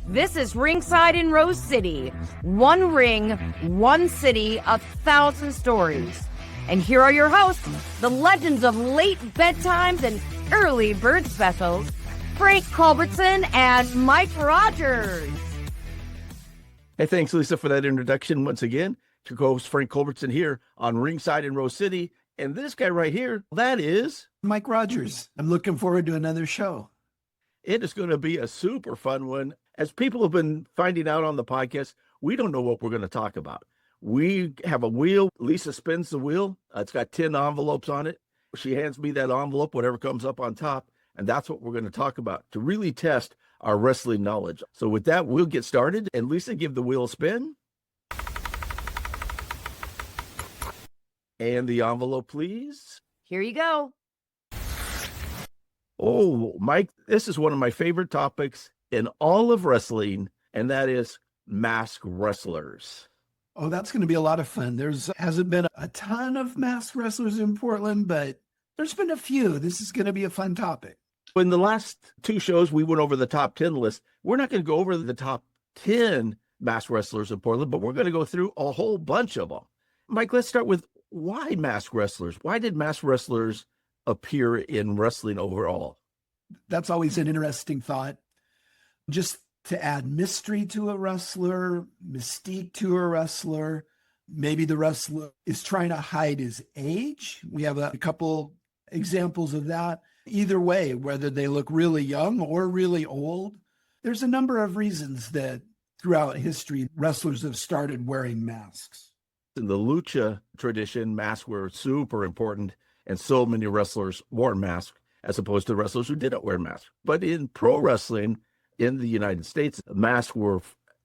This is Ringside in Rose City. One ring, one city, 1,000 stories. And here are your hosts, the legends of late bedtimes and early bird specials, Frank Culbertson and Mike Rodgers. Hey, thanks, Lisa, for that introduction once again. Your co-host Frank Culbertson here on Ringside in Rose City. And this guy right here, that is Mike Rodgers. I'm looking forward to another show. It is going to be a super fun one. As people have been finding out on the podcast, we don't know what we're going to talk about. We have a wheel. Lisa spins the wheel. It's got 10 envelopes on it. She hands me that envelope, whatever comes up on top. And that's what we're going to talk about to really test our wrestling knowledge. So with that, we'll get started. And Lisa, give the wheel a spin. And the envelope, please. Here you go. Oh, Mike, this is one of my favorite topics in all of wrestling, and that is masked wrestlers. Oh, that's going to be a lot of fun. Hasn't been a ton of masked wrestlers in Portland, but there's been a few. This is going to be a fun topic. In the last two shows, we went over the top 10 list. We're not going to go over the top 10 masked wrestlers in Portland, but we're going to go through a whole bunch of them. Mike, let's start with why masked wrestlers? Why did masked wrestlers appear in wrestling overall? That's always an interesting thought. Just to add mystery to a wrestler, mystique to a wrestler. Maybe the wrestler is trying to hide his age. We have a couple examples of that. Either way, whether they look really young or really old, there's a number of reasons that throughout history, wrestlers have started wearing masks. In the lucha tradition, masks were super important, and so many wrestlers wore masks as opposed to wrestlers who didn't wear masks. But in pro wrestling in the United States, masks were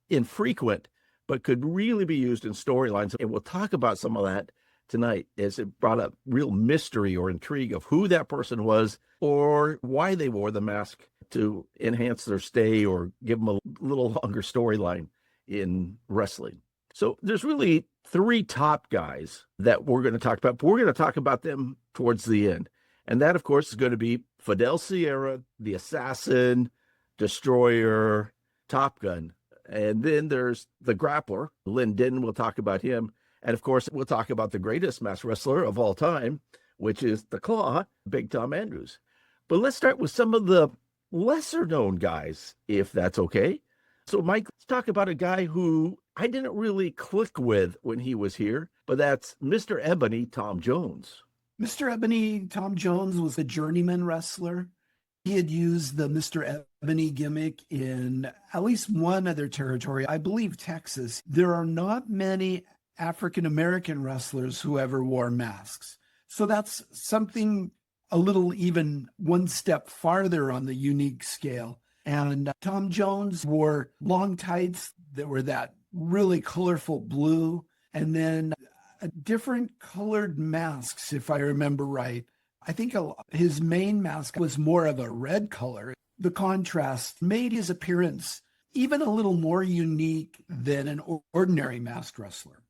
infrequent, but could really be used in storylines. And we'll talk about some of that tonight, as it brought up real mystery or intrigue of who that person was or why they wore the mask to enhance their stay or give them a little longer storyline in wrestling. So there's really three top guys that we're going to talk about, but we're going to talk about them towards the end. And that, of course, is going to be Fidel Sierra, the Assassin, Destroyer, Top Gun. And then there's the Grappler, Lynn Denton. We'll talk about him. And, of course, we'll talk about the greatest masked wrestler of all time, which is the Claw, Big Tom Andrews. But let's start with some of the lesser-known guys, if that's okay. So, Mike, let's talk about a guy who I didn't really click with when he was here, but that's Mr. Ebony, Tom Jones. Mr. Ebony, Tom Jones, was a journeyman wrestler. He had used the Mr. Ebony gimmick in at least one other territory, I believe Texas. There are not many African-American wrestlers who ever wore masks. So that's something a little even one step farther on the unique scale. And Tom Jones wore long tights that were that really colorful blue, and then different colored masks, if I remember right. I think his main mask was more of a red color. The contrast made his appearance even a little more unique than an ordinary masked wrestler.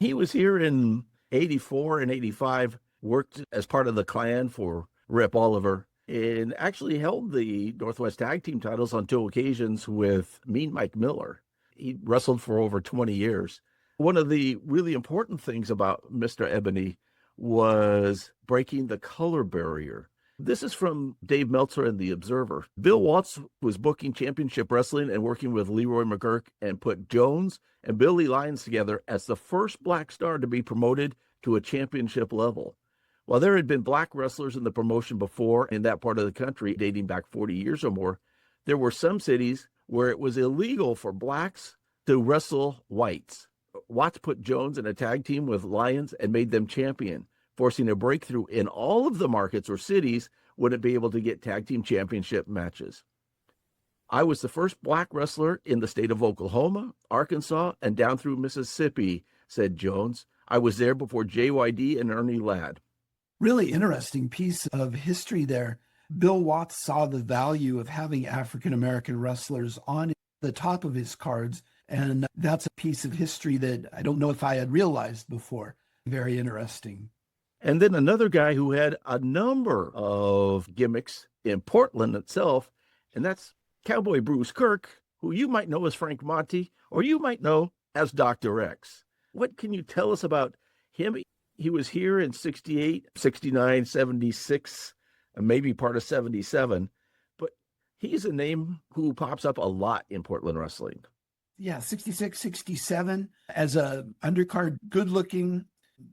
He was here in 84 and 85, worked as part of the Clan for Rip Oliver, and actually held the Northwest Tag Team titles on two occasions with Mean Mike Miller. He wrestled for over 20 years. One of the really important things about Mr. Ebony was breaking the color barrier. This is from Dave Meltzer and The Observer. Bill Watts was booking championship wrestling and working with Leroy McGurk and put Jones and Billy Lyons together as the first black star to be promoted to a championship level. While there had been black wrestlers in the promotion before in that part of the country, dating back 40 years or more, there were some cities where it was illegal for blacks to wrestle whites. Watts put Jones in a tag team with Lyons and made them champion, forcing a breakthrough in all of the markets or cities wouldn't be able to get tag team championship matches. I was the first black wrestler in the state of Oklahoma, Arkansas, and down through Mississippi, said Jones. I was there before JYD and Ernie Ladd. Really interesting piece of history there. Bill Watts saw the value of having African-American wrestlers on the top of his cards, and that's a piece of history that I don't know if I had realized before. Very interesting. And then another guy who had a number of gimmicks in Portland itself, and that's Cowboy Bruce Kirk, who you might know as Frank Monte, or you might know as Dr. X. What can you tell us about him? He was here in 68, 69, 76, and maybe part of 77, but he's a name who pops up a lot in Portland wrestling. Yeah, 66, 67, as a undercard, good-looking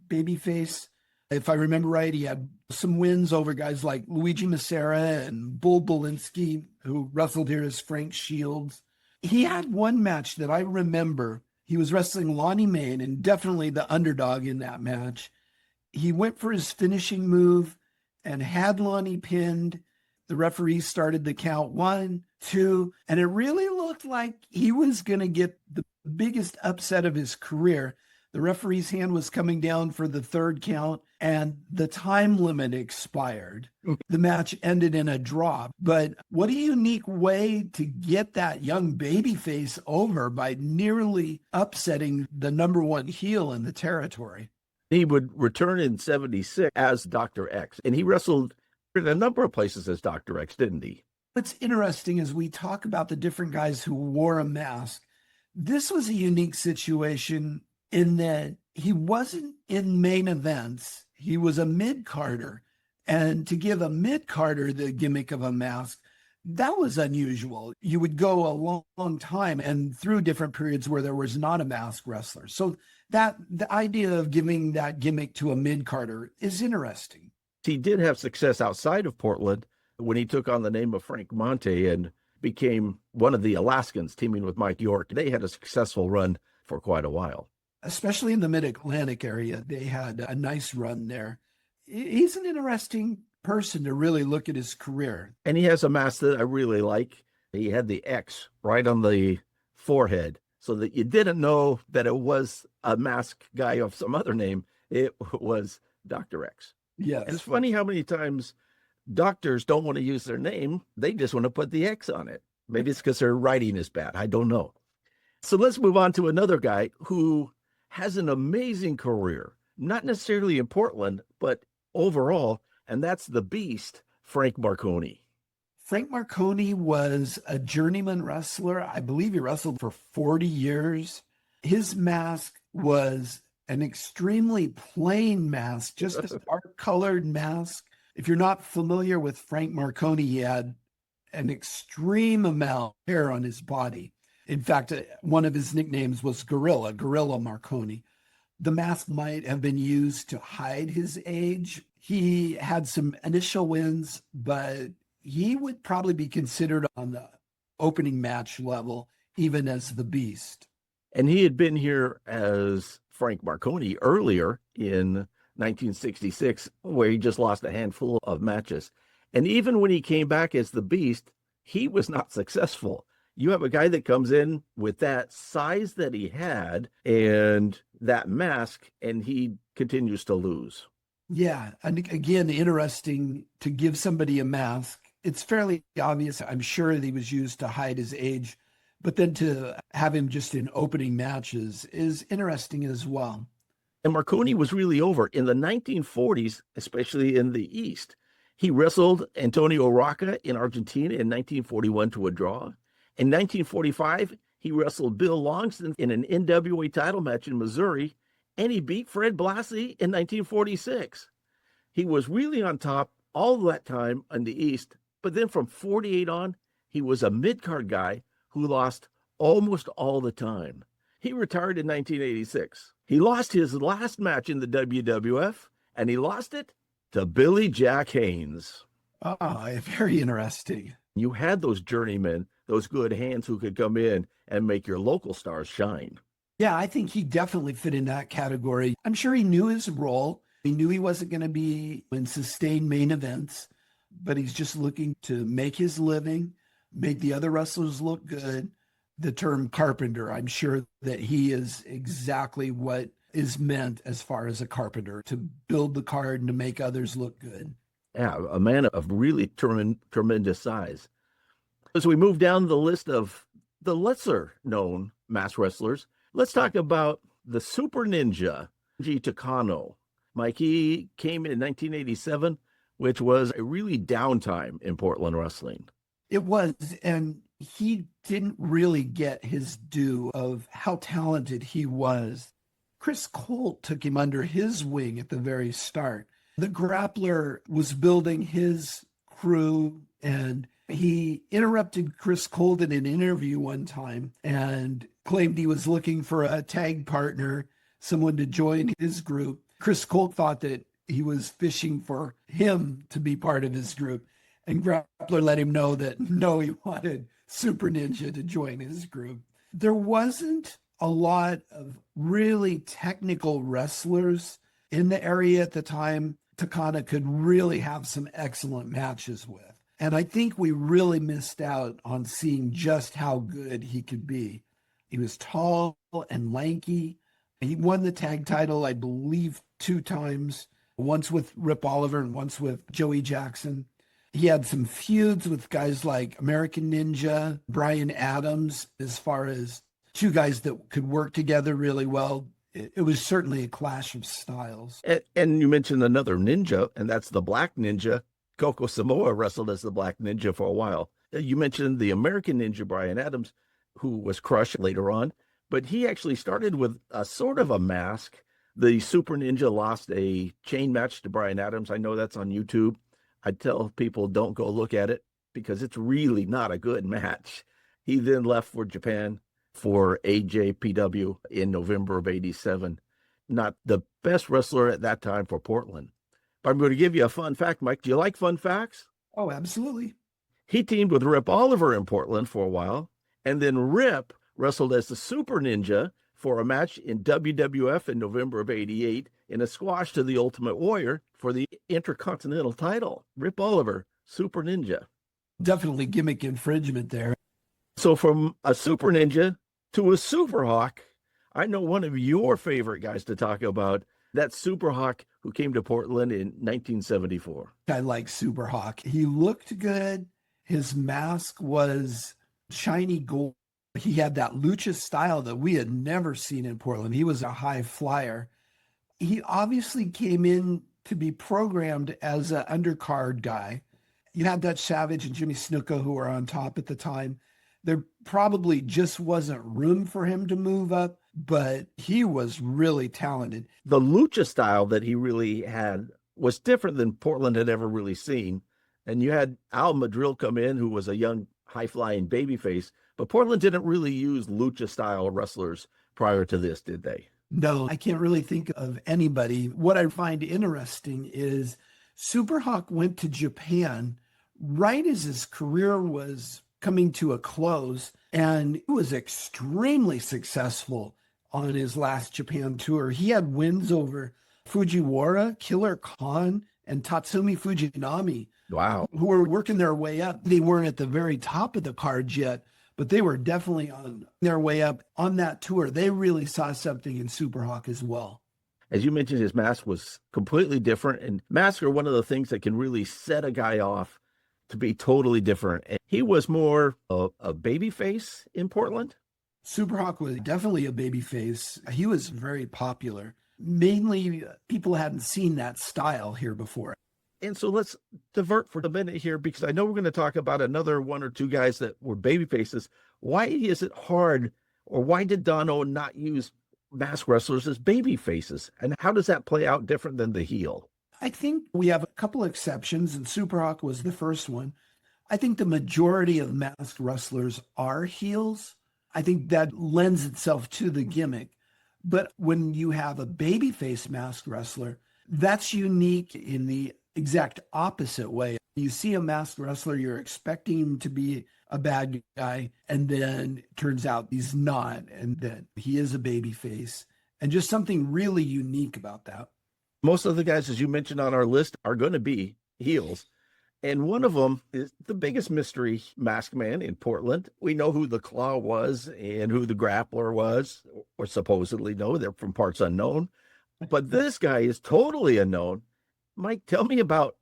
babyface. If I remember right, he had some wins over guys like Luigi Massera and Bull Belinsky, who wrestled here as Frank Shields. He had one match that I remember. He was wrestling Lonnie Main, and definitely the underdog in that match. He went for his finishing move and had Lonnie pinned. The referee started the count 1, 2, and it really looked like he was going to get the biggest upset of his career. The referee's hand was coming down for the third count, and the time limit expired. The match ended in a draw. But what a unique way to get that young babyface over by nearly upsetting the number one heel in the territory. He would return in 76 as Dr. X, and he wrestled in a number of places as Dr. X, didn't he? What's interesting is we talk about the different guys who wore a mask. This was a unique situation in that he wasn't in main events. He was a mid-carder. And to give a mid-carder the gimmick of a mask, that was unusual. You would go a long time and through different periods where there was not a masked wrestler. So that the idea of giving that gimmick to a mid-carder is interesting. He did have success outside of Portland when he took on the name of Frank Monte and became one of the Alaskans, teaming with Mike York. They had a successful run for quite a while. Especially in the mid-Atlantic area, they had a nice run there. He's an interesting person to really look at his career. And he has a mask that I really like. He had the X right on the forehead so that you didn't know that it was a mask guy of some other name. It was Dr. X. Yes. And it's funny how many times doctors don't want to use their name. They just want to put the X on it. Maybe it's because their writing is bad. I don't know. So let's move on to another guy who has an amazing career, not necessarily in Portland, but overall, and that's the Beast, Frank Marconi. Frank Marconi was a journeyman wrestler. I believe he wrestled for 40 years. His mask was an extremely plain mask, just a dark-colored mask. If you're not familiar with Frank Marconi, he had an extreme amount of hair on his body. In fact, one of his nicknames was Gorilla Marconi. The mask might have been used to hide his age. He had some initial wins, but he would probably be considered on the opening match level, even as the Beast. And he had been here as Frank Marconi earlier in 1966, where he just lost a handful of matches. And even when he came back as the Beast, he was not successful. You have a guy that comes in with that size that he had and that mask, and he continues to lose. Yeah. And again, interesting to give somebody a mask. It's fairly obvious. I'm sure that he was used to hide his age, but then to have him just in opening matches is interesting as well. And Marconi was really over in the 1940s, especially in the East. He wrestled Antonio Rocca in Argentina in 1941 to a draw. In 1945, he wrestled Bill Longston in an NWA title match in Missouri, and he beat Fred Blassie in 1946. He was really on top all that time in the East, but then from 48 on, he was a mid-card guy who lost almost all the time. He retired in 1986. He lost his last match in the WWF, and he lost it to Billy Jack Haynes. Very interesting. You had those journeymen, those good hands who could come in and make your local stars shine. Yeah, I think he definitely fit in that category. I'm sure he knew his role. He knew he wasn't going to be in sustained main events, but he's just looking to make his living, make the other wrestlers look good. The term carpenter, I'm sure that he is exactly what is meant as far as a carpenter, to build the card and to make others look good. Yeah, a man of really tremendous size. As we move down the list of the lesser known masked wrestlers, let's talk about the Super Ninja, G. Takano. Mike, he came in 1987, which was a really downtime in Portland wrestling. It was, and he didn't really get his due of how talented he was. Chris Colt took him under his wing at the very start. The grappler was building his crew, and he interrupted Chris Colt in an interview one time and claimed he was looking for a tag partner, someone to join his group. Chris Colt thought that he was fishing for him to be part of his group. And Grappler let him know that no, he wanted Super Ninja to join his group. There wasn't a lot of really technical wrestlers in the area at the time Takada could really have some excellent matches with. And I think we really missed out on seeing just how good he could be. He was tall and lanky. He won the tag title, I believe, 2 times, once with Rip Oliver and once with Joey Jackson. He had some feuds with guys like American Ninja, Brian Adams, as far as 2 guys that could work together really well. It was certainly a clash of styles. And you mentioned another ninja, and that's the Black Ninja. Coco Samoa wrestled as the Black Ninja for a while. You mentioned the American Ninja, Brian Adams, who was crushed later on, but he actually started with a sort of a mask. The Super Ninja lost a chain match to Brian Adams. I know that's on YouTube. I tell people don't go look at it because it's really not a good match. He then left for Japan for AJPW in November of 87. Not the best wrestler at that time for Portland. But I'm going to give you a fun fact, Mike. Do you like fun facts? Oh, absolutely. He teamed with Rip Oliver in Portland for a while, and then Rip wrestled as the Super Ninja for a match in WWF in November of 88 in a squash to the Ultimate Warrior for the Intercontinental title. Rip Oliver, Super Ninja. Definitely gimmick infringement there. So from a Super Ninja to a Super Hawk, I know one of your favorite guys to talk about, that Super Hawk who came to Portland in 1974. I like Super Hawk. He looked good. His mask was shiny gold. He had that lucha style that we had never seen in Portland. He was a high flyer. He obviously came in to be programmed as an undercard guy. You had Dutch Savage and Jimmy Snuka who were on top at the time. There probably just wasn't room for him to move up, but he was really talented. The lucha style that he really had was different than Portland had ever really seen. And you had Al Madril come in, who was a young, high-flying babyface, but Portland didn't really use lucha-style wrestlers prior to this, did they? No, I can't really think of anybody. What I find interesting is Super Hawk went to Japan right as his career was coming to a close, and he was extremely successful on his last Japan tour. He had wins over Fujiwara, Killer Khan, and Tatsumi Fujinami. Wow. Who were working their way up. They weren't at the very top of the cards yet, but they were definitely on their way up on that tour. They really saw something in Super Hawk as well. As you mentioned, his mask was completely different, and masks are one of the things that can really set a guy off to be totally different. And he was more a baby face in Portland. Super Hawk was definitely a baby face. He was very popular. Mainly people hadn't seen that style here before. And so let's divert for a minute here, because I know we're going to talk about another 1 or 2 guys that were baby faces. Why is it hard, or why did Don Owen not use mask wrestlers as baby faces? And how does that play out different than the heel? I think we have a couple of exceptions, and Super Hawk was the first one. I think the majority of masked wrestlers are heels. I think that lends itself to the gimmick. But when you have a babyface masked wrestler, that's unique in the exact opposite way. You see a masked wrestler, you're expecting him to be a bad guy, and then it turns out he's not, and that he is a babyface. And just something really unique about that. Most of the guys, as you mentioned on our list, are going to be heels. And one of them is the biggest mystery masked man in Portland. We know who the Claw was and who the Grappler was, or supposedly know. They're from parts unknown. But this guy is totally unknown. Mike, tell me about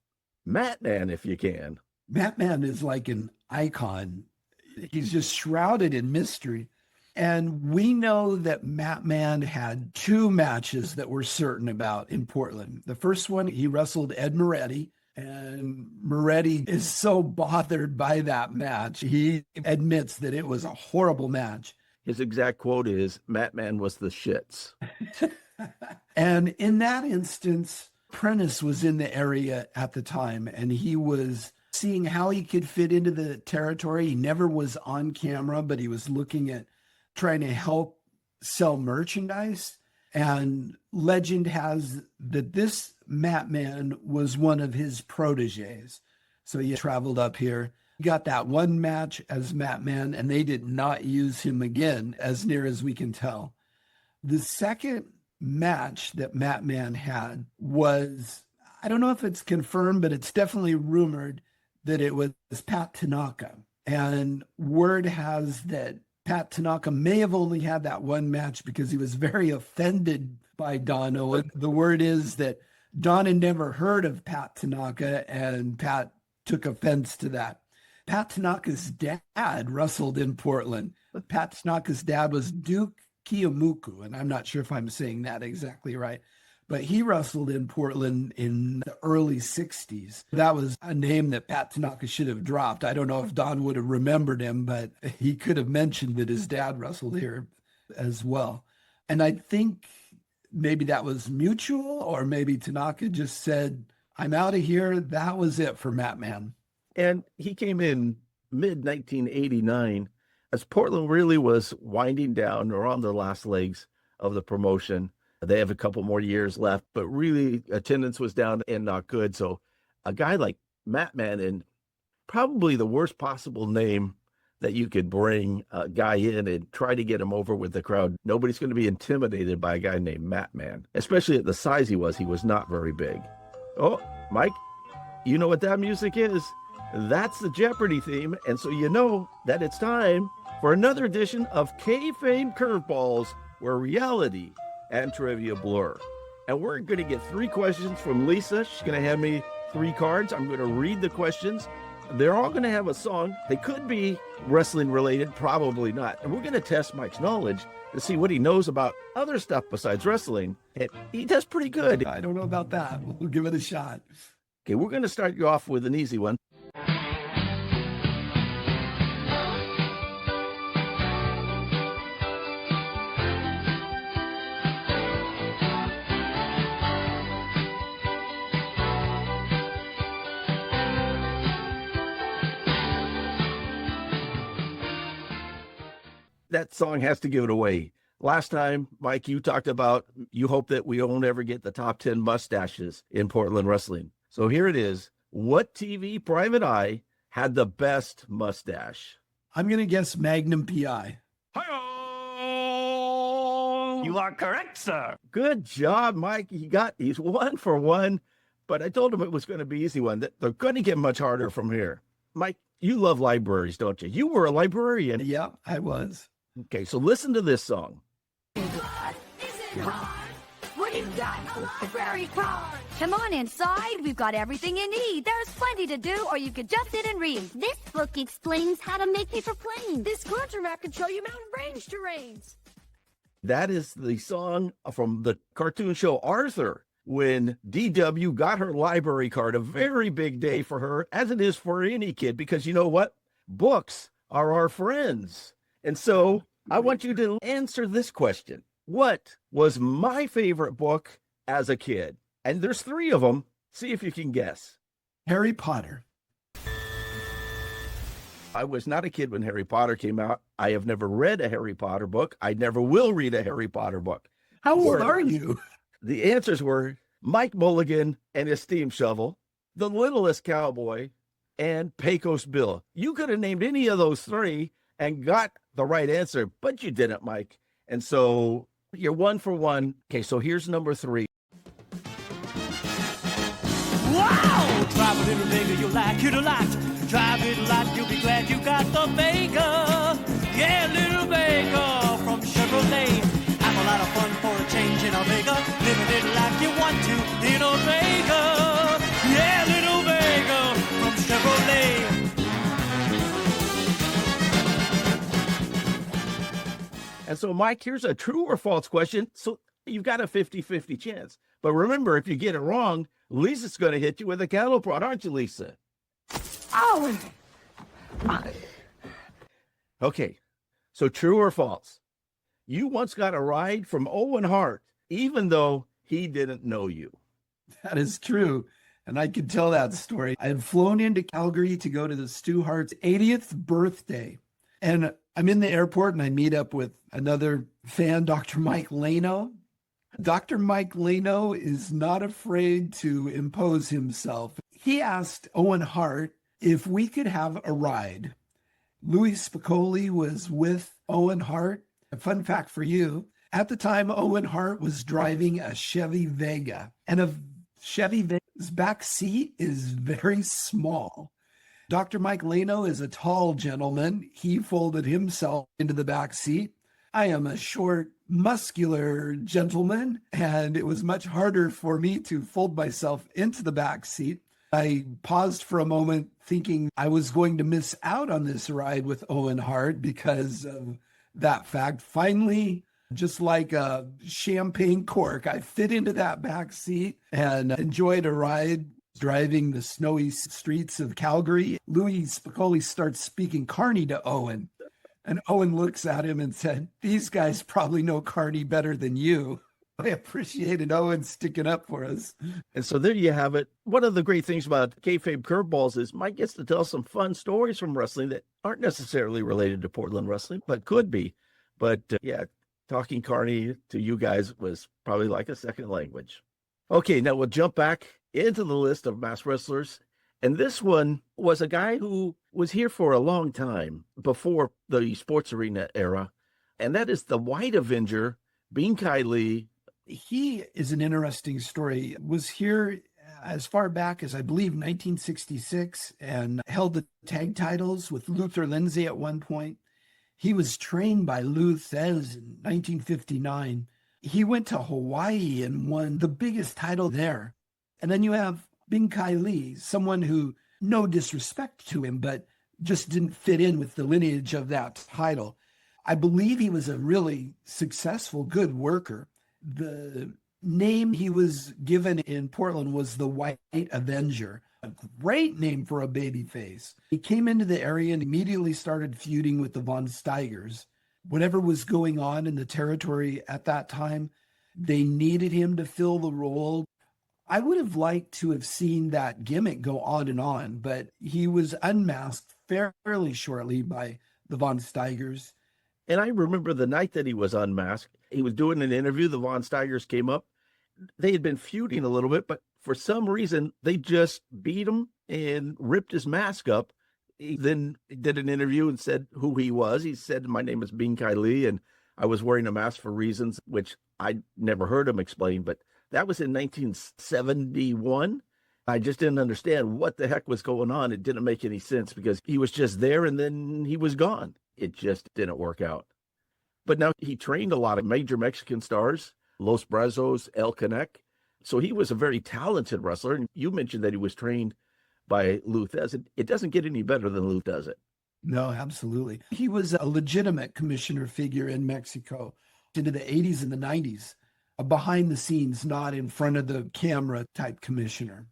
Matman, if you can. Matman is like an icon. He's just shrouded in mystery. And we know that Matman had 2 matches that we're certain about in Portland. The first one, he wrestled Ed Moretti And Moretti is so bothered by that match. He admits that it was a horrible match. His exact quote is, Matman was the shits. And in that instance, Prentice was in the area at the time, and he was seeing how he could fit into the territory. He never was on camera, but he was looking at trying to help sell merchandise. And legend has that this Matman was one of his proteges. So he traveled up here, got that one match as Matman, and they did not use him again, as near as we can tell. The second match that Matman had was, I don't know if it's confirmed, but it's definitely rumored that it was Pat Tanaka. And word has that Pat Tanaka may have only had that one match because he was very offended by Don Owen. The word is that Don had never heard of Pat Tanaka, and Pat took offense to that. Pat Tanaka's dad wrestled in Portland. Pat Tanaka's dad was Duke Kiyomuku, and I'm not sure if I'm saying that exactly right, but he wrestled in Portland in the early 60s. That was a name that Pat Tanaka should have dropped. I don't know if Don would have remembered him, but he could have mentioned that his dad wrestled here as well. And I think maybe that was mutual, or maybe Tanaka just said, I'm out of here. That was it for Matman. And he came in mid-1989 as Portland really was winding down or on the last legs of the promotion. They have a couple more years left, but really attendance was down and not good. So a guy like Matman, and probably the worst possible name that you could bring a guy in and try to get him over with the crowd. Nobody's going to be intimidated by a guy named Matman, especially at the size he was. He was not very big. Oh, Mike, you know what that music is? That's the Jeopardy theme. And so you know that it's time for another edition of Kayfabe Curveballs, where reality and trivia blur. And we're going to get 3 questions from Lisa. She's going to hand me 3 cards. I'm going to read the questions. They're all going to have a song. They could be wrestling related, probably not. And we're going to test Mike's knowledge to see what he knows about other stuff besides wrestling. And he does pretty good. I don't know about that. We'll give it a shot. Okay, we're going to start you off with an easy one. That song has to give it away. Last time, Mike, you talked about you hope that we won't ever get the top 10 mustaches in Portland wrestling. So here it is. What TV private eye had the best mustache? I'm going to guess Magnum PI. Hi-oh! You are correct, sir. Good job, Mike. He's 1 for 1, but I told him it was going to be an easy one. They're going to get much harder from here. Mike, you love libraries, don't you? You were a librarian. Yeah, I was. Okay, so listen to this song. Come on inside. We've got everything you need. There's plenty to do, or you could just sit and read. This book explains how to make paper planes. This contour map can show you mountain range terrains. That is the song from the cartoon show Arthur, when DW got her library card. A very big day for her, as it is for any kid, because you know what? Books are our friends. And so I want you to answer this question. What was my favorite book as a kid? And there's 3 of them. See if you can guess. Harry Potter. I was not a kid when Harry Potter came out. I have never read a Harry Potter book. I never will read a Harry Potter book. How old are you? The answers were Mike Mulligan and his steam shovel, The Littlest Cowboy, and Pecos Bill. You could have named any of those 3 and got the right answer, but you didn't, Mike. And so you're 1 for 1. Okay, so here's number 3. Wow! Drive a little Vega, you'll like it a lot. Drive it a lot, you'll be glad you got the Vega. Yeah, little Vega from Chevrolet. Have a lot of fun for a change in a Vega. Living it like you want to in a Vega. Yeah, little Vega from Chevrolet. And so, Mike, here's a true or false question. So you've got a 50-50 chance. But remember, if you get it wrong, Lisa's going to hit you with a cattle prod, aren't you, Lisa? Oh! Okay, so true or false? You once got a ride from Owen Hart, even though he didn't know you. That is true. And I could tell that story. I had flown into Calgary to go to the Stu Hart's 80th birthday. And I'm in the airport and I meet up with another fan, Dr. Mike Leno. Dr. Mike Leno is not afraid to impose himself. He asked Owen Hart if we could have a ride. Louis Spicoli was with Owen Hart. A fun fact for you, at the time, Owen Hart was driving a Chevy Vega, and a Chevy Vega's back seat is very small. Dr. Mike Leno is a tall gentleman. He folded himself into the back seat. I am a short, muscular gentleman, and it was much harder for me to fold myself into the back seat. I paused for a moment thinking I was going to miss out on this ride with Owen Hart because of that fact. Finally, just like a champagne cork, I fit into that back seat and enjoyed a ride driving the snowy streets of Calgary. Louis Spicoli starts speaking Carney to Owen, and Owen looks at him and said, "These guys probably know Carney better than you." I appreciated Owen sticking up for us. And so there you have it. One of the great things about Kayfabe Curveballs is Mike gets to tell some fun stories from wrestling that aren't necessarily related to Portland wrestling, but could be. But yeah, talking Carney to you guys was probably like a second language. Okay, now we'll jump back into the list of masked wrestlers. And this one was a guy who was here for a long time before the sports arena era. And that is the White Avenger, Bean Kai Lee. He is an interesting story. Was here as far back as I believe 1966 and held the tag titles with Luther Lindsay at one point. He was trained by Lou Thez in 1959. He went to Hawaii and won the biggest title there. And then you have Bean Kai Lee, someone who, no disrespect to him, but just didn't fit in with the lineage of that title. I believe he was a really successful, good worker. The name he was given in Portland was the White Avenger, a great name for a babyface. He came into the area and immediately started feuding with the Von Steigers. Whatever was going on in the territory at that time, they needed him to fill the role. I would have liked to have seen that gimmick go on, but he was unmasked fairly shortly by the Von Steigers. And I remember the night that he was unmasked, he was doing an interview. The Von Steigers came up. They had been feuding a little bit, but for some reason, they just beat him and ripped his mask up. He then did an interview and said who he was. He said, "My name is Bean Kai Lee, and I was wearing a mask for reasons," which I never heard him explain, but that was in 1971. I just didn't understand what the heck was going on. It didn't make any sense because he was just there and then he was gone. It just didn't work out. But now he trained a lot of major Mexican stars, Los Brazos, El Canek. So he was a very talented wrestler. And you mentioned that he was trained by Lou Thez. It doesn't get any better than Lou does it. No, absolutely. He was a legitimate commissioner figure in Mexico into the 80s and the 90s, a behind the scenes, not in front of the camera type commissioner.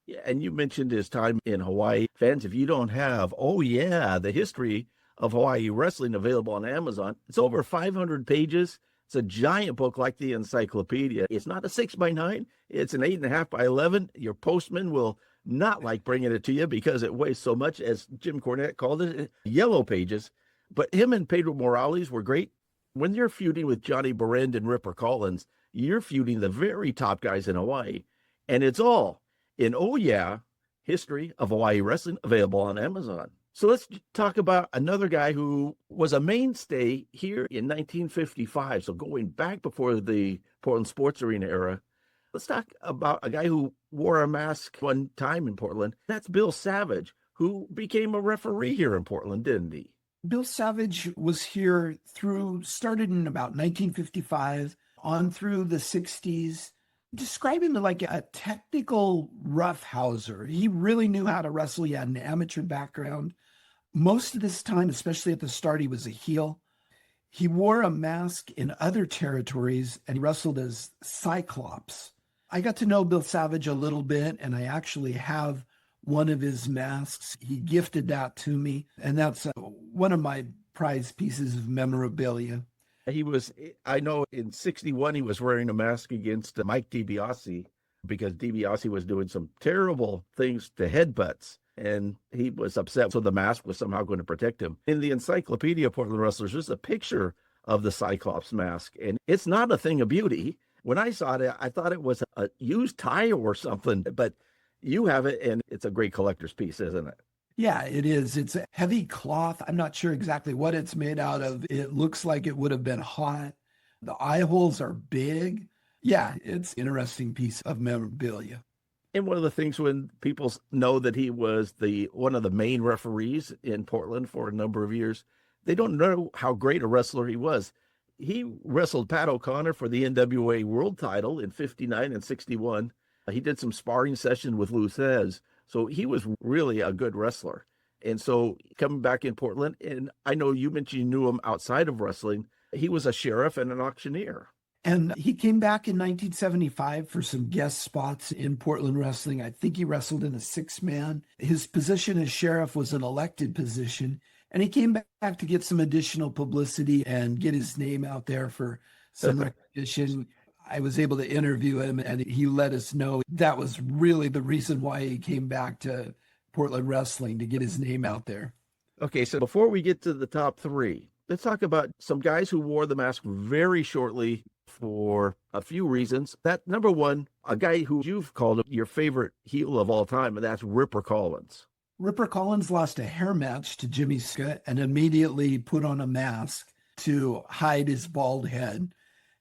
Yeah, and you mentioned his time in Hawaii. Fans, if you don't have, the history of Hawaii wrestling available on Amazon, it's over 500 pages. It's a giant book like the encyclopedia. It's not a 6x9. It's an 8.5 by 11. Your postman will not like bringing it to you because it weighs so much, as Jim Cornette called it, yellow pages. But him and Pedro Morales were great. When you're feuding with Johnny Barend and Ripper Collins, you're feuding the very top guys in Hawaii. And it's all in History of Hawaii Wrestling, available on Amazon. So let's talk about another guy who was a mainstay here in 1955. So going back before the Portland Sports Arena era, let's talk about a guy who wore a mask one time in Portland. That's Bill Savage, who became a referee here in Portland, didn't he? Bill Savage was here started in about 1955 on through the 60s. Describe him like a technical roughhouser. He really knew how to wrestle. He had an amateur background. Most of this time, especially at the start, he was a heel. He wore a mask in other territories and he wrestled as Cyclops, I got to know Bill Savage a little bit, and I actually have one of his masks. He gifted that to me, and that's one of my prized pieces of memorabilia. I know in 61, he was wearing a mask against Mike DiBiase because DiBiase was doing some terrible things to headbutts, and he was upset. So the mask was somehow going to protect him. In the Encyclopedia of Portland Wrestlers, there's a picture of the Cyclops mask, and it's not a thing of beauty. When I saw it, I thought it was a used tie or something, but you have it, and it's a great collector's piece, isn't it? Yeah, it is. It's a heavy cloth. I'm not sure exactly what it's made out of. It looks like it would have been hot. The eye holes are big. Yeah, it's an interesting piece of memorabilia. And one of the things when people know that he was one of the main referees in Portland for a number of years, they don't know how great a wrestler he was. He wrestled Pat O'Connor for the NWA World title in 59 and 61. He did some sparring session with Lou Thez. So he was really a good wrestler. And so coming back in Portland, and I know you mentioned you knew him outside of wrestling, he was a sheriff and an auctioneer. And he came back in 1975 for some guest spots in Portland wrestling. I think he wrestled in a 6-man. His position as sheriff was an elected position. And he came back to get some additional publicity and get his name out there for some recognition. I was able to interview him, and he let us know that was really the reason why he came back to Portland wrestling, to get his name out there. Okay, so before we get to the top three, let's talk about some guys who wore the mask very shortly for a few reasons. That number one, a guy who you've called your favorite heel of all time, and that's Ripper Collins. Ripper Collins lost a hair match to Jimmy Snuka and immediately put on a mask to hide his bald head.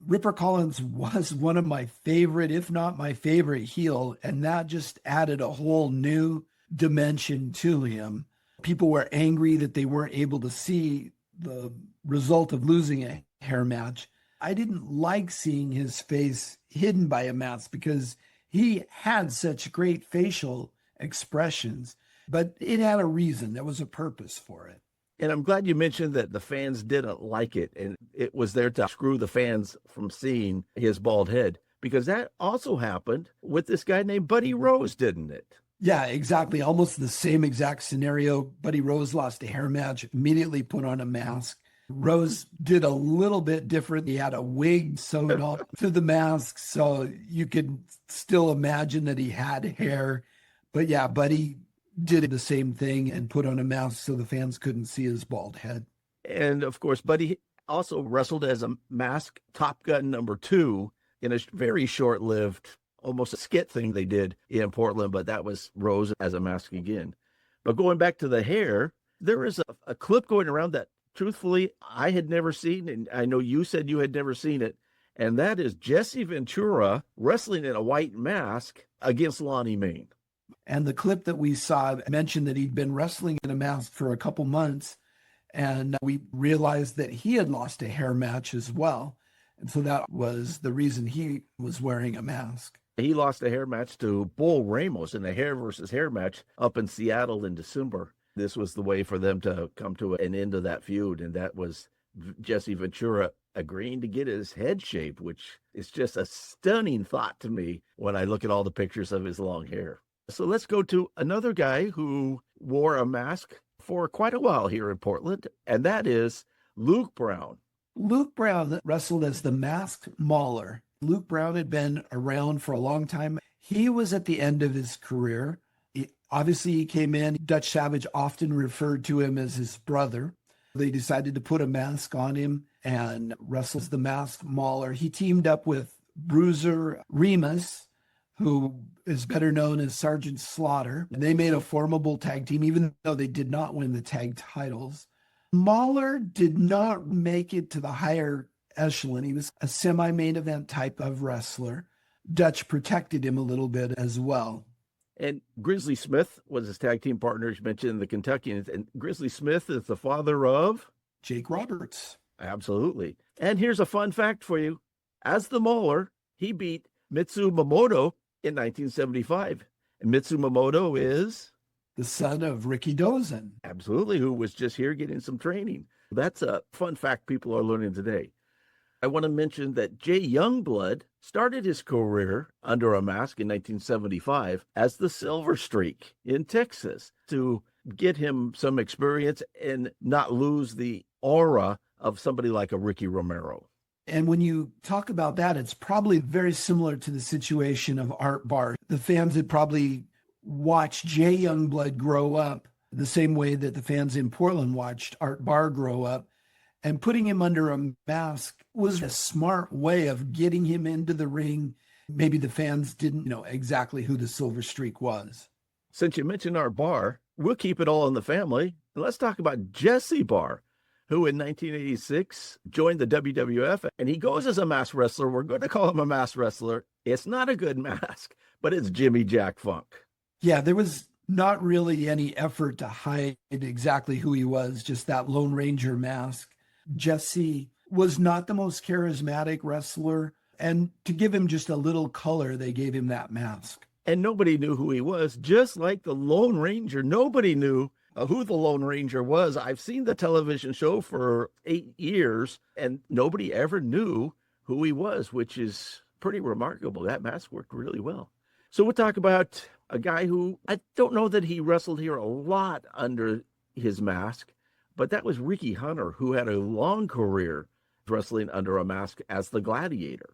Ripper Collins was one of my favorite, if not my favorite heel, and that just added a whole new dimension to him. People were angry that they weren't able to see the result of losing a hair match. I didn't like seeing his face hidden by a mask because he had such great facial expressions, but it had a reason. There was a purpose for it. And I'm glad you mentioned that the fans didn't like it, and it was there to screw the fans from seeing his bald head, because that also happened with this guy named Buddy Rose, didn't it? Yeah, exactly. Almost the same exact scenario. Buddy Rose lost a hair match, immediately put on a mask. Rose did a little bit different. He had a wig sewed up to the mask, so you could still imagine that he had hair. But yeah, Buddy did the same thing and put on a mask so the fans couldn't see his bald head. And of course, Buddy also wrestled as a mask Top Gun number 2 in a very short-lived, almost a skit thing they did in Portland, but that was Rose as a mask again. But going back to the hair, there is a clip going around that, truthfully, I had never seen, and I know you said you had never seen it, and that is Jesse Ventura wrestling in a white mask against Lonnie Main. And the clip that we saw mentioned that he'd been wrestling in a mask for a couple months, and we realized that he had lost a hair match as well. And so that was the reason he was wearing a mask. He lost a hair match to Bull Ramos in a hair versus hair match up in Seattle in December. This was the way for them to come to an end of that feud, and that was Jesse Ventura agreeing to get his head shaved, which is just a stunning thought to me when I look at all the pictures of his long hair. So let's go to another guy who wore a mask for quite a while here in Portland, and that is Luke Brown. Luke Brown wrestled as the Masked Mauler. Luke Brown had been around for a long time. He was at the end of his career. Obviously, he came in. Dutch Savage often referred to him as his brother. They decided to put a mask on him and wrestle as the Masked Mauler. He teamed up with Bruiser Remus, who is better known as Sergeant Slaughter. And they made a formidable tag team, even though they did not win the tag titles. Mauler did not make it to the higher echelon. He was a semi-main event type of wrestler. Dutch protected him a little bit as well. And Grizzly Smith was his tag team partner, as mentioned, the Kentuckians. And Grizzly Smith is the father of Jake Roberts. Absolutely. And here's a fun fact for you. As the Mauler, he beat Mitsu Momoto in 1975. And Mitsu Momoto is the son of Ricky Dozen. Absolutely, who was just here getting some training. That's a fun fact people are learning today. I want to mention that Jay Youngblood started his career under a mask in 1975 as the Silver Streak in Texas to get him some experience and not lose the aura of somebody like a Ricky Romero. And when you talk about that, it's probably very similar to the situation of Art Barr. The fans had probably watched Jay Youngblood grow up the same way that the fans in Portland watched Art Barr grow up. And putting him under a mask was a smart way of getting him into the ring. Maybe the fans didn't know exactly who the Silver Streak was. Since you mentioned Art Barr, we'll keep it all in the family. And let's talk about Jesse Barr, who in 1986 joined the WWF, and he goes as a masked wrestler. We're going to call him a masked wrestler. It's not a good mask, but it's Jimmy Jack Funk. Yeah, there was not really any effort to hide exactly who he was, just that Lone Ranger mask. Jesse was not the most charismatic wrestler, and to give him just a little color, they gave him that mask. And nobody knew who he was, just like the Lone Ranger. Nobody knew who the Lone Ranger was. I've seen the television show for 8 years, and nobody ever knew who he was, which is pretty remarkable. That mask worked really well. So we'll talk about a guy who, I don't know that he wrestled here a lot under his mask, but that was Ricky Hunter, who had a long career wrestling under a mask as the Gladiator.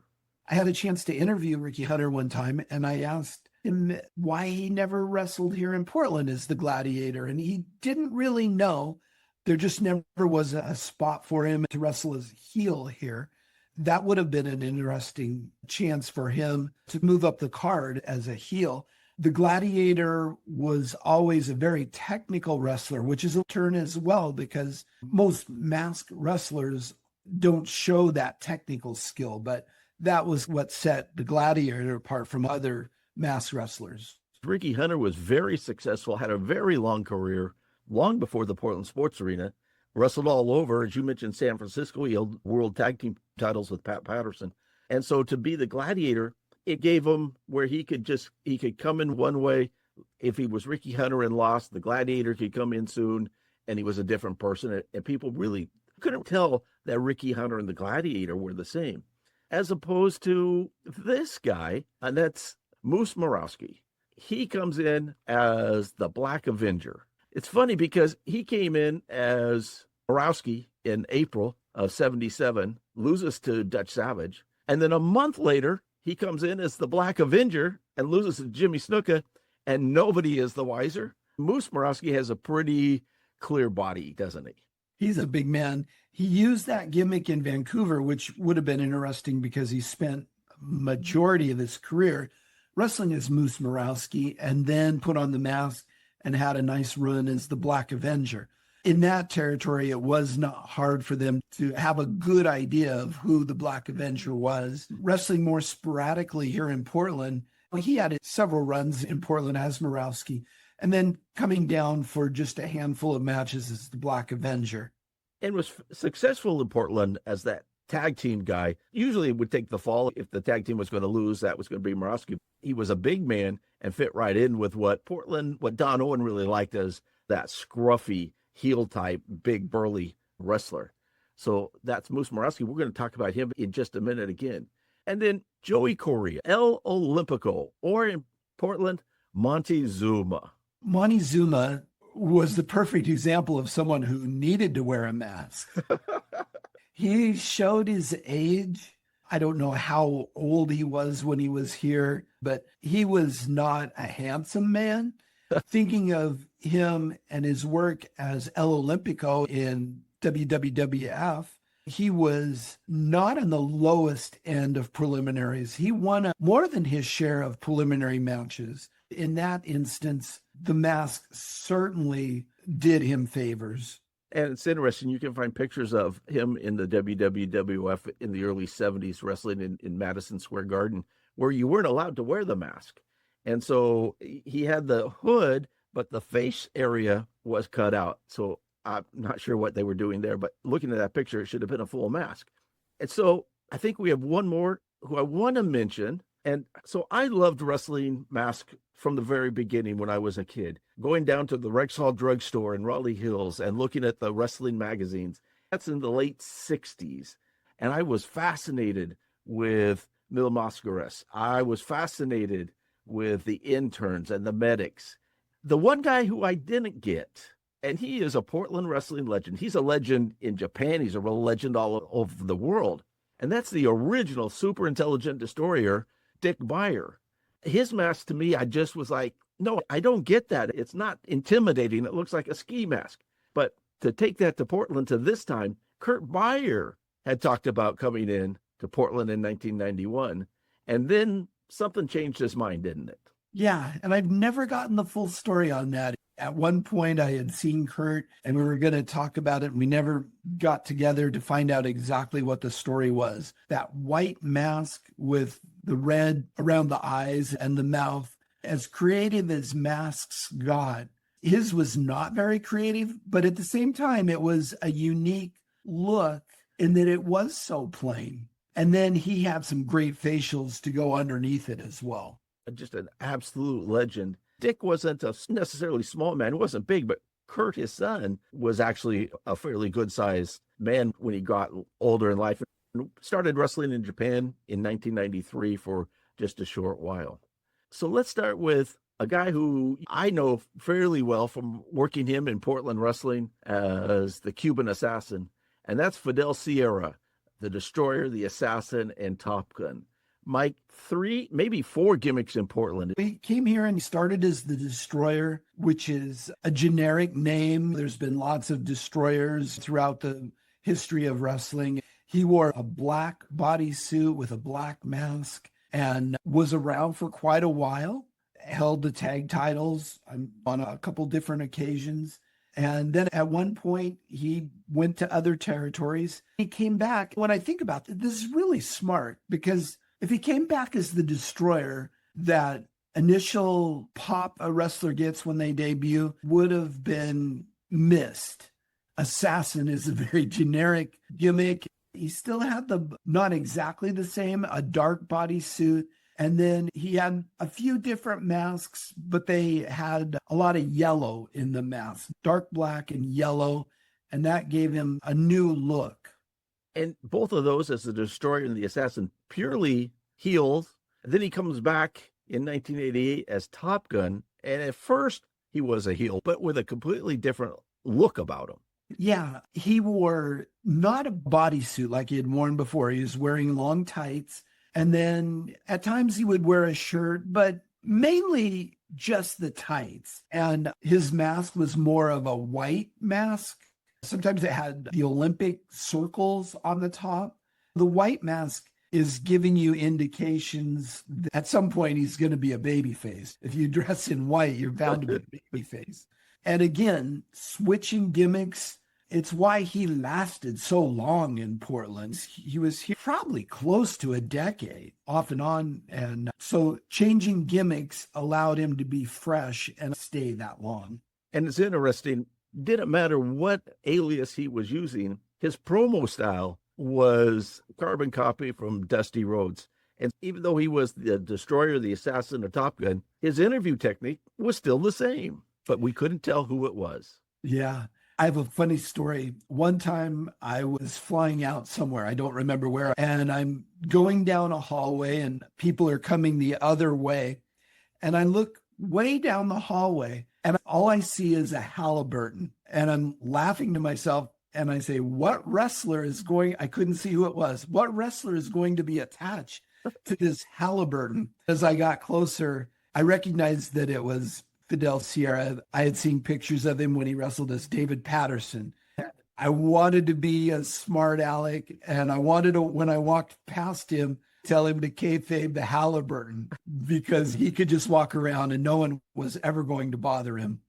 I had a chance to interview Ricky Hunter one time, and I asked him why he never wrestled here in Portland as the Gladiator, and he didn't really know. There just never was a spot for him to wrestle as heel here. That would have been an interesting chance for him to move up the card as a heel. The Gladiator was always a very technical wrestler, which is a turn as well, because most masked wrestlers don't show that technical skill, but that was what set the Gladiator apart from other masked wrestlers. Ricky Hunter was very successful, had a very long career, long before the Portland Sports Arena, wrestled all over. As you mentioned, San Francisco, he held world tag team titles with Pat Patterson. And so to be the Gladiator, it gave him where he could come in one way. If he was Ricky Hunter and lost, the Gladiator could come in soon, and he was a different person. And people really couldn't tell that Ricky Hunter and the Gladiator were the same. As opposed to this guy, and that's Moose Morowski. He comes in as the Black Avenger. It's funny because he came in as Morowski in April of 77, loses to Dutch Savage. And then a month later, he comes in as the Black Avenger and loses to Jimmy Snuka, and nobody is the wiser. Moose Morowski has a pretty clear body, doesn't he? He's a big man. He used that gimmick in Vancouver, which would have been interesting because he spent majority of his career wrestling as Moose Morowski and then put on the mask and had a nice run as the Black Avenger. In that territory, it was not hard for them to have a good idea of who the Black Avenger was. Wrestling more sporadically here in Portland, he had several runs in Portland as Morowski, and then coming down for just a handful of matches as the Black Avenger. And was successful in Portland as that tag team guy. Usually would take the fall. If the tag team was going to lose, that was going to be Morowski. He was a big man and fit right in with what Don Owen really liked as that scruffy, heel type, big burly wrestler. So that's Moose Morowski. We're going to talk about him in just a minute again. And then Joey Corey, El Olympico, or in Portland, Montezuma. Montezuma was the perfect example of someone who needed to wear a mask. He showed his age. I don't know how old he was when he was here, but he was not a handsome man. Thinking of him and his work as El Olympico in WWF, he was not on the lowest end of preliminaries. He won more than his share of preliminary matches. In that instance, the mask certainly did him favors. And it's interesting, you can find pictures of him in the WWF in the early 70s wrestling in Madison Square Garden, where you weren't allowed to wear the mask. And so he had the hood, but the face area was cut out. So I'm not sure what they were doing there, but looking at that picture, it should have been a full mask. And so I think we have one more who I want to mention. And so I loved wrestling mask from the very beginning when I was a kid, going down to the Rexall drugstore in Raleigh Hills and looking at the wrestling magazines. That's in the late 60s. And I was fascinated with Mil Mascaras. I was fascinated with the interns and the medics. The one guy who I didn't get, and he is a Portland wrestling legend. He's a legend in Japan. He's a real legend all over the world. And that's the original super intelligent destroyer, Dick Meyer. His mask to me, I just was like, no, I don't get that. It's not intimidating. It looks like a ski mask. But to take that to Portland to this time, Kurt Meyer had talked about coming in to Portland in 1991. And then something changed his mind, didn't it? Yeah, and I've never gotten the full story on that. At one point, I had seen Kurt, and we were going to talk about it. And we never got together to find out exactly what the story was. That white mask with the red around the eyes and the mouth, as creative as masks got, his was not very creative, but at the same time, it was a unique look in that it was so plain. And then he had some great facials to go underneath it as well. Just an absolute legend. Dick wasn't a necessarily small man. He wasn't big, but Kurt, his son, was actually a fairly good-sized man when he got older in life. And started wrestling in Japan in 1993 for just a short while. So let's start with a guy who I know fairly well from working him in Portland wrestling as the Cuban Assassin, and that's Fidel Sierra, the Destroyer, the Assassin, and Top Gun. Mike, 3, maybe 4 gimmicks in Portland. He came here and started as the Destroyer, which is a generic name. There's been lots of Destroyers throughout the history of wrestling. He wore a black bodysuit with a black mask and was around for quite a while, held the tag titles on a couple different occasions. And then at one point, he went to other territories. He came back. When I think about it, this is really smart, because if he came back as the Destroyer, that initial pop a wrestler gets when they debut would have been missed. Assassin is a very generic gimmick. He still had not exactly the same, a dark bodysuit. And then he had a few different masks, but they had a lot of yellow in the mask, dark black and yellow. And that gave him a new look. And both of those, as the Destroyer and the Assassin, purely heels. And then he comes back in 1988 as Top Gun. And at first, he was a heel, but with a completely different look about him. Yeah, he wore not a bodysuit like he had worn before. He was wearing long tights. And then at times he would wear a shirt, but mainly just the tights. And his mask was more of a white mask. Sometimes it had the Olympic circles on the top. The white mask is giving you indications that at some point he's going to be a babyface. If you dress in white, you're bound to be a babyface. And again, switching gimmicks, it's why he lasted so long in Portland. He was here probably close to a decade, off and on. And so changing gimmicks allowed him to be fresh and stay that long. And it's interesting, didn't matter what alias he was using, his promo style was carbon copy from Dusty Rhodes. And even though he was the Destroyer, the Assassin, or Top Gun, his interview technique was still the same, but we couldn't tell who it was. Yeah. I have a funny story. One time I was flying out somewhere, I don't remember where, and I'm going down a hallway and people are coming the other way. And I look way down the hallway and all I see is a Halliburton. And I'm laughing to myself and I say, what wrestler is going, I couldn't see who it was. What wrestler is going to be attached to this Halliburton? As I got closer, I recognized that it was Fidel Sierra. I had seen pictures of him when he wrestled as David Patterson. I wanted to be a smart aleck, and I wanted to, when I walked past him, tell him to kayfabe the Halliburton, because he could just walk around and no one was ever going to bother him.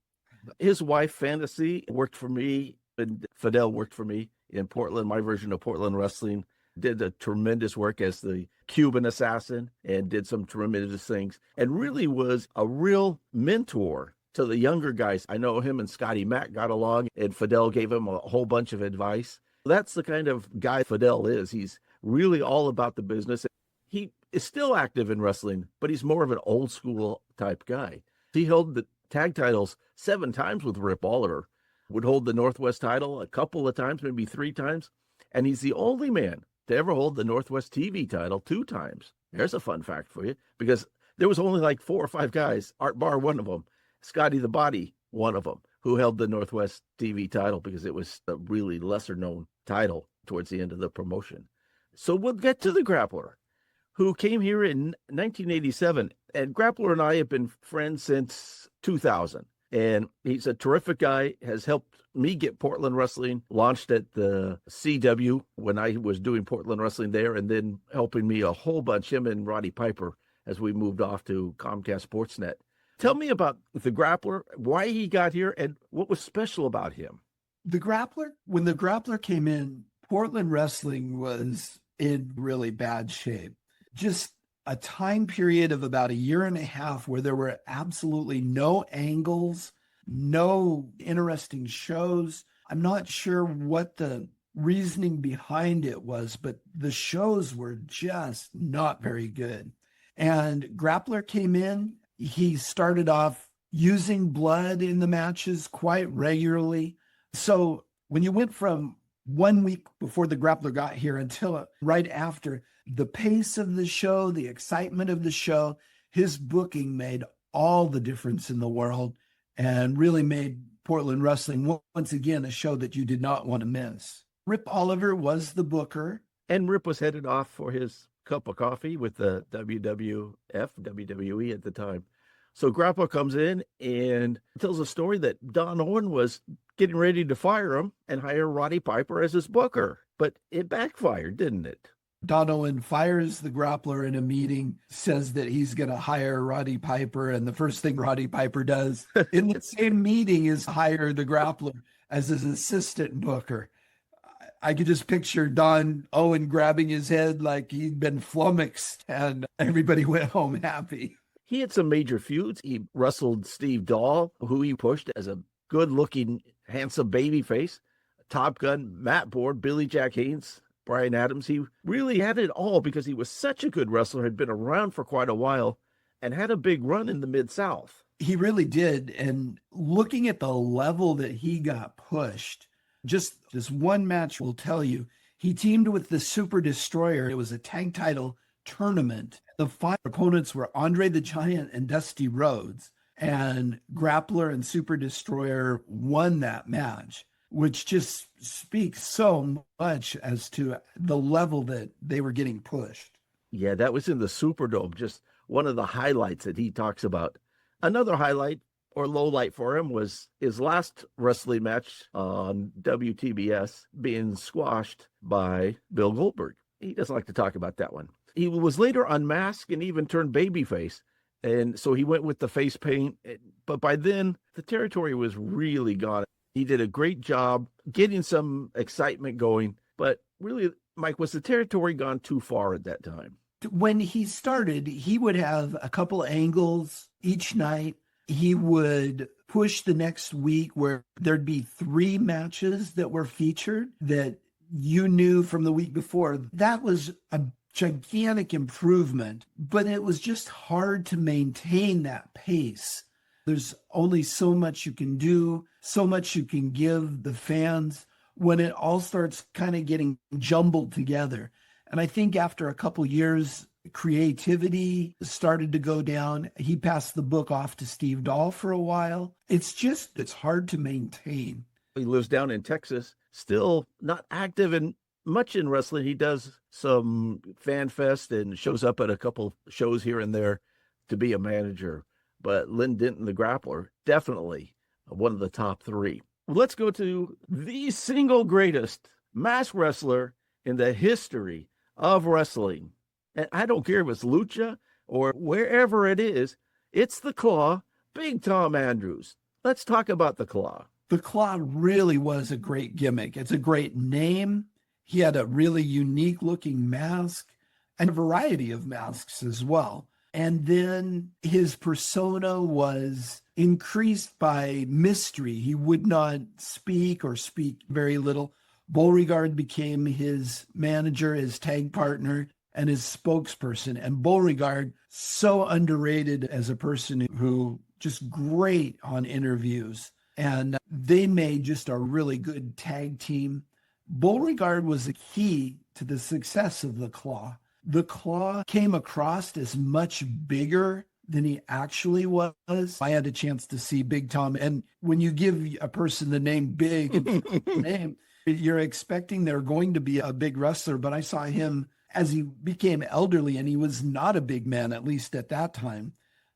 His wife, Fantasy, worked for me, and Fidel worked for me in Portland. My version of Portland wrestling did a tremendous work as the Cuban Assassin and did some tremendous things and really was a real mentor to the younger guys. I know him and Scotty Mack got along and Fidel gave him a whole bunch of advice. That's the kind of guy Fidel is. He's really all about the business. He is still active in wrestling, but he's more of an old school type guy. He held the tag titles 7 times with Rip Oliver, would hold the Northwest title a couple of times, maybe 3 times. And he's the only man to ever hold the Northwest TV title 2 times. There's a fun fact for you, because there was only like 4 or 5 guys, Art Barr one of them, Scotty the Body one of them, who held the Northwest TV title because it was a really lesser known title towards the end of the promotion. So we'll get to the Grappler, who came here in 1987. And Grappler and I have been friends since 2000. And he's a terrific guy, has helped me get Portland wrestling launched at the CW when I was doing Portland wrestling there, and then helping me a whole bunch, him and Roddy Piper, as we moved off to Comcast Sportsnet. Tell me about the Grappler, why he got here, and what was special about him. The Grappler, when the Grappler came in, Portland wrestling was in really bad shape. Just a time period of about a year and a half where there were absolutely no angles, no interesting shows. I'm not sure what the reasoning behind it was, but the shows were just not very good. And Grappler came in. He started off using blood in the matches quite regularly. So when you went from 1 week before the Grappler got here until right after, the pace of the show, the excitement of the show, his booking made all the difference in the world and really made Portland wrestling once again a show that you did not want to miss. Rip Oliver was the booker. And Rip was headed off for his cup of coffee with the WWE at the time. So Grappler comes in and tells a story that Don Owen was getting ready to fire him and hire Roddy Piper as his booker. But it backfired, didn't it? Don Owen fires the Grappler in a meeting, says that he's going to hire Roddy Piper. And the first thing Roddy Piper does in the same meeting is hire the Grappler as his assistant booker. I could just picture Don Owen grabbing his head like he'd been flummoxed, and everybody went home happy. He had some major feuds. He wrestled Steve Dahl, who he pushed as a good-looking, handsome babyface. Top Gun, Matt Board, Billy Jack Haynes, Brian Adams. He really had it all because he was such a good wrestler, had been around for quite a while, and had a big run in the Mid-South. He really did. And looking at the level that he got pushed, just this one match will tell you, he teamed with the Super Destroyer. It was a tag title tournament. The 5 opponents were Andre the Giant and Dusty Rhodes. And Grappler and Super Destroyer won that match, which just speaks so much as to the level that they were getting pushed. Yeah, that was in the Superdome, just one of the highlights that he talks about. Another highlight or low light for him was his last wrestling match on WTBS being squashed by Bill Goldberg. He doesn't like to talk about that one. He was later unmasked and even turned babyface. And so he went with the face paint. But by then, the territory was really gone. He did a great job getting some excitement going. But really, Mike, was the territory gone too far at that time? When he started, he would have a couple angles each night. He would push the next week where there'd be 3 matches that were featured that you knew from the week before. That was a gigantic improvement, but it was just hard to maintain that pace. There's only so much you can do, so much you can give the fans when it all starts kind of getting jumbled together. And I think after a couple years, creativity started to go down. He passed the book off to Steve Dahl for a while. It's hard to maintain. He lives down in Texas, still not active in much in wrestling. He does some fan fest and shows up at a couple shows here and there to be a manager. But Lynn Denton, the Grappler, definitely one of the top 3. Let's go to the single greatest masked wrestler in the history of wrestling. And I don't care if it's Lucha or wherever it is, it's the Claw, Big Tom Andrews. Let's talk about the Claw. The Claw really was a great gimmick. It's a great name. He had a really unique looking mask and a variety of masks as well. And then his persona was increased by mystery. He would not speak or speak very little. Beauregarde became his manager, his tag partner, and his spokesperson. And Beauregarde, so underrated as a person who just great on interviews. And they made just a really good tag team. Beauregarde was the key to the success of the Claw. The Claw came across as much bigger than he actually was. I had a chance to see Big Tom. And when you give a person the name Big, name, you're expecting they're going to be a big wrestler. But I saw him as he became elderly, and he was not a big man, at least at that time.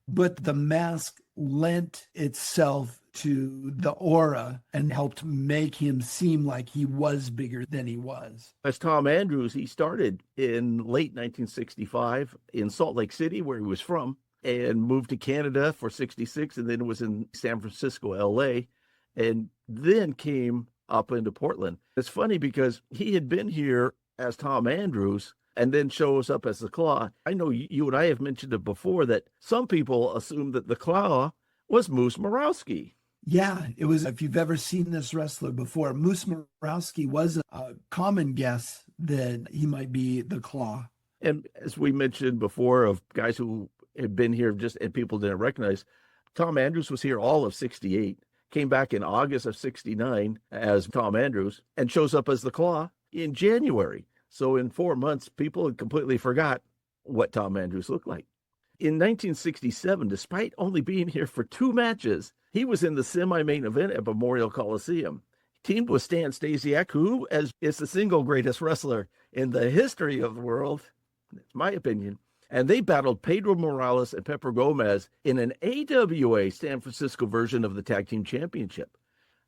But the mask lent itself to the aura and helped make him seem like he was bigger than he was. As Tom Andrews, he started in late 1965 in Salt Lake City, where he was from, and moved to Canada for 66, and then was in San Francisco, LA, and then came up into Portland. It's funny because he had been here as Tom Andrews and then shows up as the Claw. I know you and I have mentioned it before that some people assume that the Claw was Moose Morawski. Yeah, it was. If you've ever seen this wrestler before, Moose Morawski was a common guess that he might be the Claw. And as we mentioned before, of guys who had been here just and people didn't recognize, Tom Andrews was here all of 68, came back in August of 69 as Tom Andrews, and shows up as the Claw in January. So in 4 months, people had completely forgot what Tom Andrews looked like. In 1967, despite only being here for 2 matches, he was in the semi-main event at Memorial Coliseum. Teamed with Stan Stasiak, who is the single greatest wrestler in the history of the world, that's my opinion. And they battled Pedro Morales and Pepper Gomez in an AWA San Francisco version of the Tag Team Championship.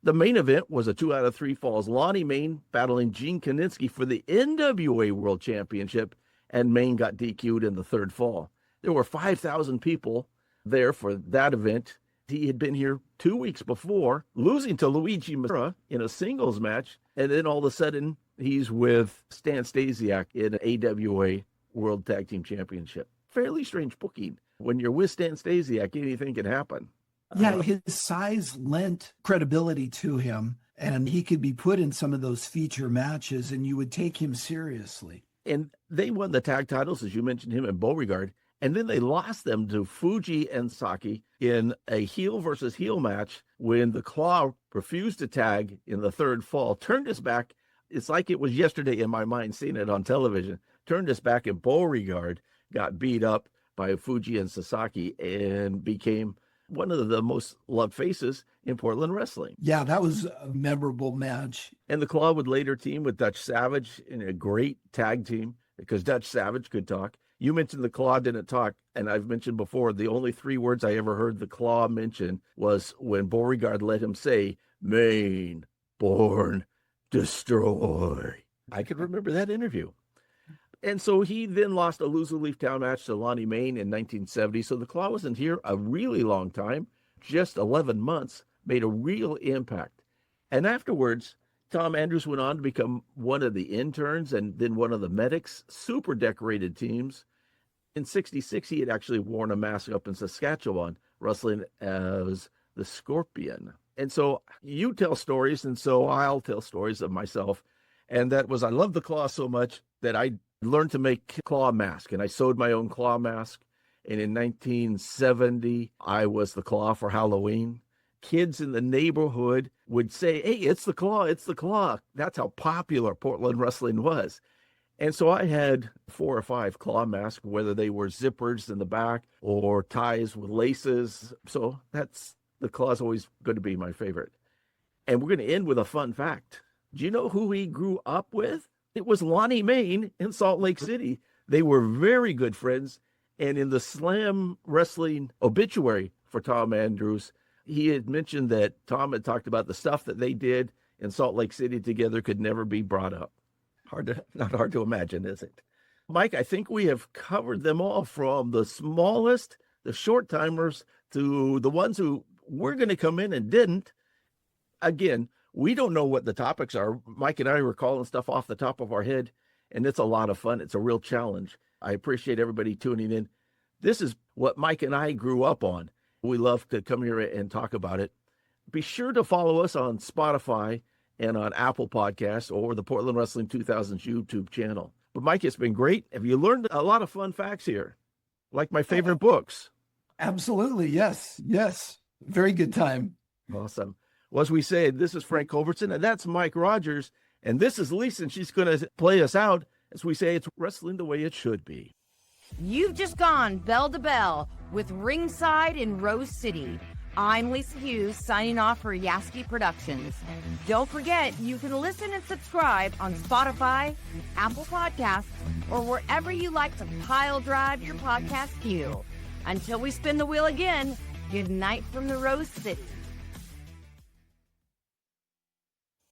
The main event was a 2 out of 3 falls. Lonnie Main battling Gene Kaninsky for the NWA World Championship, and Main got DQ'd in the 3rd fall. There were 5,000 people there for that event. He had been here 2 weeks before, losing to Luigi Masura in a singles match, and then all of a sudden, he's with Stan Stasiak in an AWA World Tag Team Championship. Fairly strange booking. When you're with Stan Stasiak, anything can happen. Yeah, his size lent credibility to him, and he could be put in some of those feature matches, and you would take him seriously. And they won the tag titles, as you mentioned him, and Beauregarde, and then they lost them to Fuji and Saki in a heel versus heel match when the Claw refused to tag in the 3rd fall, turned his back. It's like it was yesterday in my mind seeing it on television. Turned his back, and Beauregarde got beat up by Fuji and Sasaki and became one of the most loved faces in Portland wrestling. Yeah, that was a memorable match. And the Claw would later team with Dutch Savage in a great tag team because Dutch Savage could talk. You mentioned the Claw didn't talk, and I've mentioned before, the only 3 words I ever heard the Claw mention was when Beauregarde let him say, "Main, born, destroy." I could remember that interview. And so he then lost a lose-a-leaf town match to Lonnie Main in 1970. So the Claw wasn't here a really long time, just 11 months, made a real impact. And afterwards, Tom Andrews went on to become one of the interns and then one of the medics, super decorated teams. In 66, he had actually worn a mask up in Saskatchewan, wrestling as the Scorpion. And so you tell stories, and so I'll tell stories of myself. And that was, I love the Claw so much that I learned to make claw mask, and I sewed my own claw mask. And in 1970, I was the Claw for Halloween. Kids in the neighborhood would say, "Hey, it's the Claw, it's the Claw." That's how popular Portland wrestling was. And so I had 4 or 5 claw masks, whether they were zippers in the back or ties with laces. So the Claw's always going to be my favorite. And we're going to end with a fun fact. Do you know who he grew up with? It was Lonnie Main in Salt Lake City. They were very good friends. And in the Slam Wrestling obituary for Tom Andrews, he had mentioned that Tom had talked about the stuff that they did in Salt Lake City together could never be brought up. Not hard to imagine, is it? Mike, I think we have covered them all, from the smallest, the short timers, to the ones who were going to come in and didn't. Again, we don't know what the topics are. Mike and I were calling stuff off the top of our head, and it's a lot of fun. It's a real challenge. I appreciate everybody tuning in. This is what Mike and I grew up on. We love to come here and talk about it. Be sure to follow us on Spotify and on Apple Podcasts or the Portland Wrestling 2000's YouTube channel. But Mike, it's been great. Have you learned a lot of fun facts here? Like my favorite books? Absolutely. Yes. Very good time. Awesome. Well, as we said, this is Frank Culbertson, and that's Mike Rodgers, and this is Lisa, and she's going to play us out. As we say, it's wrestling the way it should be. You've just gone bell to bell with Ringside in Rose City. I'm Lisa Hughes, signing off for Yaski Productions. Don't forget, you can listen and subscribe on Spotify, Apple Podcasts, or wherever you like to pile drive your podcast queue. Until we spin the wheel again, good night from the Rose City.